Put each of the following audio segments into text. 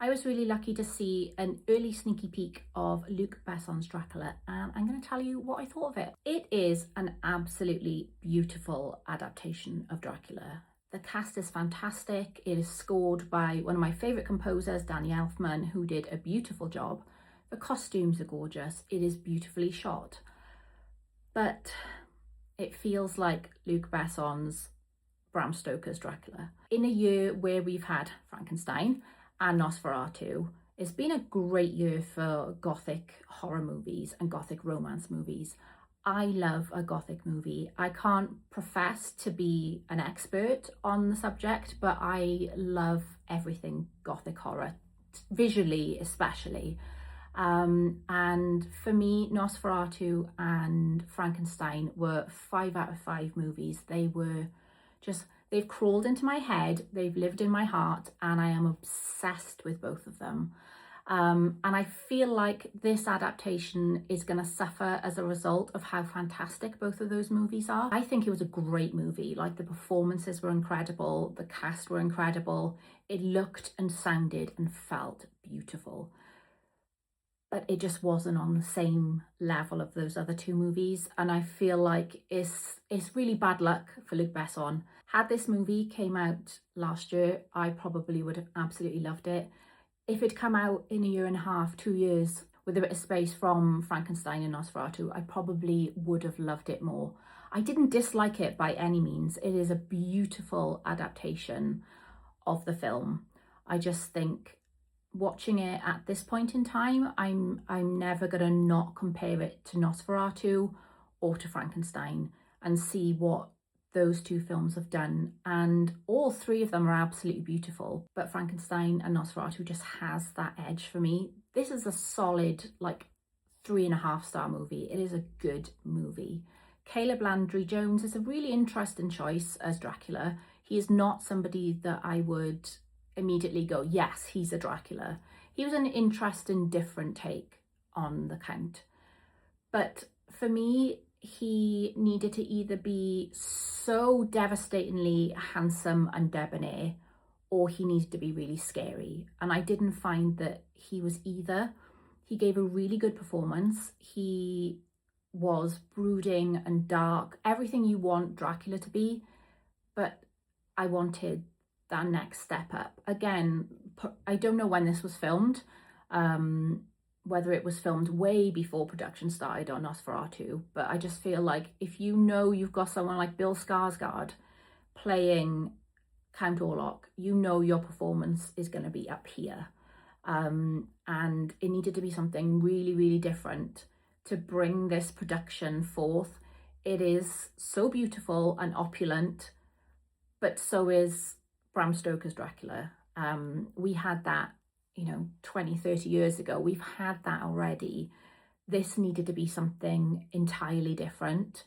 I was really lucky to see an early sneaky peek of Luc Besson's Dracula, and I'm going to tell you what I thought of it. It is an absolutely beautiful adaptation of Dracula. The cast is fantastic. It is scored by one of my favourite composers, Danny Elfman, who did a beautiful job. The costumes are gorgeous. It is beautifully shot. But it feels like Luc Besson's Bram Stoker's Dracula. In a year where we've had Frankenstein and Nosferatu, it's been a great year for gothic horror movies and gothic romance movies. I love a gothic movie. I can't profess to be an expert on the subject, but I love everything gothic horror, visually especially. And for me, Nosferatu and Frankenstein were 5 out of 5 movies. They've crawled into my head, they've lived in my heart, and I am obsessed with both of them. And I feel like this adaptation is going to suffer as a result of how fantastic both of those movies are. I think it was a great movie. Like, the performances were incredible, the cast were incredible, it looked and sounded and felt beautiful. But it just wasn't on the same level of those other two movies. And I feel like it's really bad luck for Luc Besson. Had this movie came out last year, I probably would have absolutely loved it. If it come out in a year and a half, 2 years, with a bit of space from Frankenstein and Nosferatu, I probably would have loved it more. I didn't dislike it by any means. It is a beautiful adaptation of the film. I just think watching it at this point in time, I'm never gonna not compare it to Nosferatu or to Frankenstein and see what those two films have done. And all three of them are absolutely beautiful, but Frankenstein and Nosferatu just has that edge for me. This is a solid, like, 3.5-star movie. It is a good movie. Caleb Landry Jones is a really interesting choice as Dracula. He is not somebody that I would immediately go, yes, he's a Dracula. He was an interesting, different take on the Count. But for me, he needed to either be so devastatingly handsome and debonair, or he needed to be really scary. And I didn't find that he was either. He gave a really good performance. He was brooding and dark, everything you want Dracula to be, but I wanted that next step up. Again, I don't know when this was filmed, whether it was filmed way before production started on Nosferatu, but I just feel like if you know you've got someone like Bill Skarsgård playing Count Orlok, you know your performance is going to be up here. And it needed to be something really, really different to bring this production forth. It is so beautiful and opulent, but so is Bram Stoker's Dracula. We had that, 20, 30 years ago. We've had that already. This needed to be something entirely different.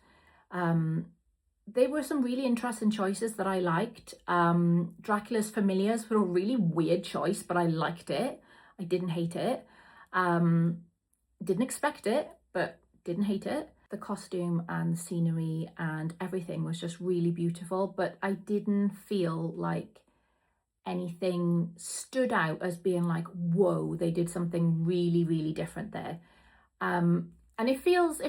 There were some really interesting choices that I liked. Dracula's Familiars were a really weird choice, but I liked it. I didn't hate it. Didn't expect it, but didn't hate it. The costume and the scenery and everything was just really beautiful, but I didn't feel like anything stood out as being like, whoa, they did something really, really different there. And it feels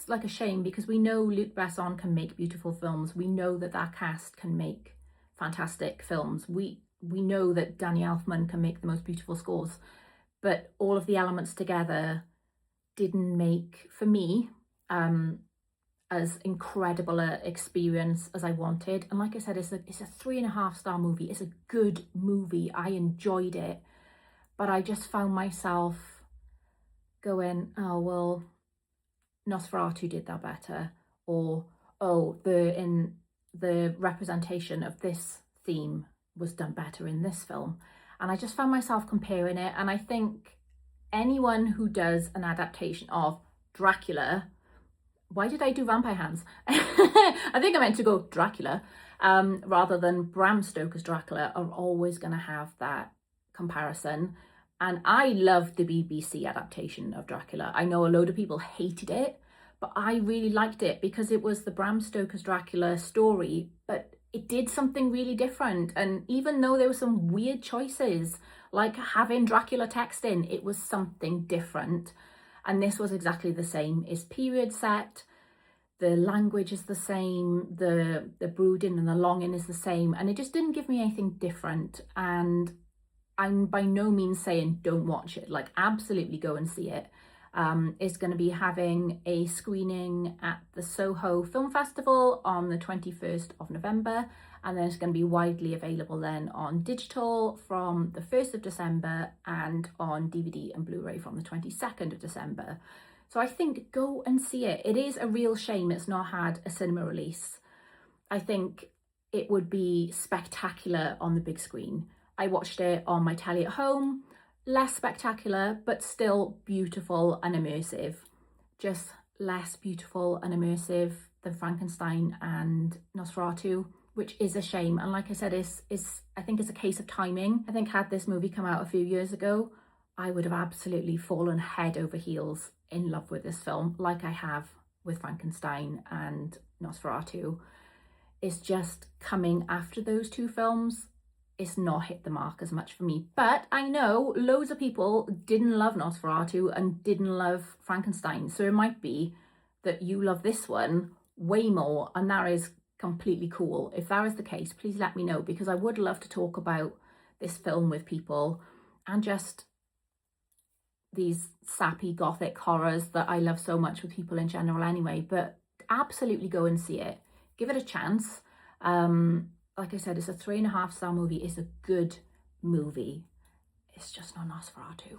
like a shame, because we know Luc Besson can make beautiful films. We know that cast can make fantastic films. We know that Danny Elfman can make the most beautiful scores, but all of the elements together didn't make, for me, as incredible an experience as I wanted. And like I said, it's a 3.5-star movie. It's a good movie. I enjoyed it, but I just found myself going, oh, well, Nosferatu did that better, or oh, the representation of this theme was done better in this film. And I just found myself comparing it. And I think anyone who does an adaptation of Dracula, why did I do vampire hands? I think I meant to go Dracula, rather than Bram Stoker's Dracula, are always going to have that comparison. And I loved the BBC adaptation of Dracula. I know a load of people hated it, but I really liked it because it was the Bram Stoker's Dracula story, but it did something really different. And even though there were some weird choices, like having Dracula text in, it was something different. And this was exactly the same. It's period set, the language is the same, the brooding and the longing is the same, and it just didn't give me anything different. And I'm by no means saying don't watch it, like absolutely go and see it. It's going to be having a screening at the Soho Film Festival on the 21st of November, and then it's going to be widely available then on digital from the 1st of December and on DVD and Blu-ray from the 22nd of December. So I think go and see it. It is a real shame it's not had a cinema release. I think it would be spectacular on the big screen. I watched it on my telly at home, less spectacular, but still beautiful and immersive. Just less beautiful and immersive than Frankenstein and Nosferatu, which is a shame. And like I said, I think it's a case of timing. I think had this movie come out a few years ago, I would have absolutely fallen head over heels in love with this film, like I have with Frankenstein and Nosferatu. It's just coming after those two films, it's not hit the mark as much for me. But I know loads of people didn't love Nosferatu and didn't love Frankenstein. So it might be that you love this one way more, and that is completely cool. If that is the case, please let me know, because I would love to talk about this film with people and just these sappy gothic horrors that I love so much with people in general anyway. But absolutely go and see it. Give it a chance. Like I said, it's a 3.5-star movie. It's a good movie. It's just not Nosferatu.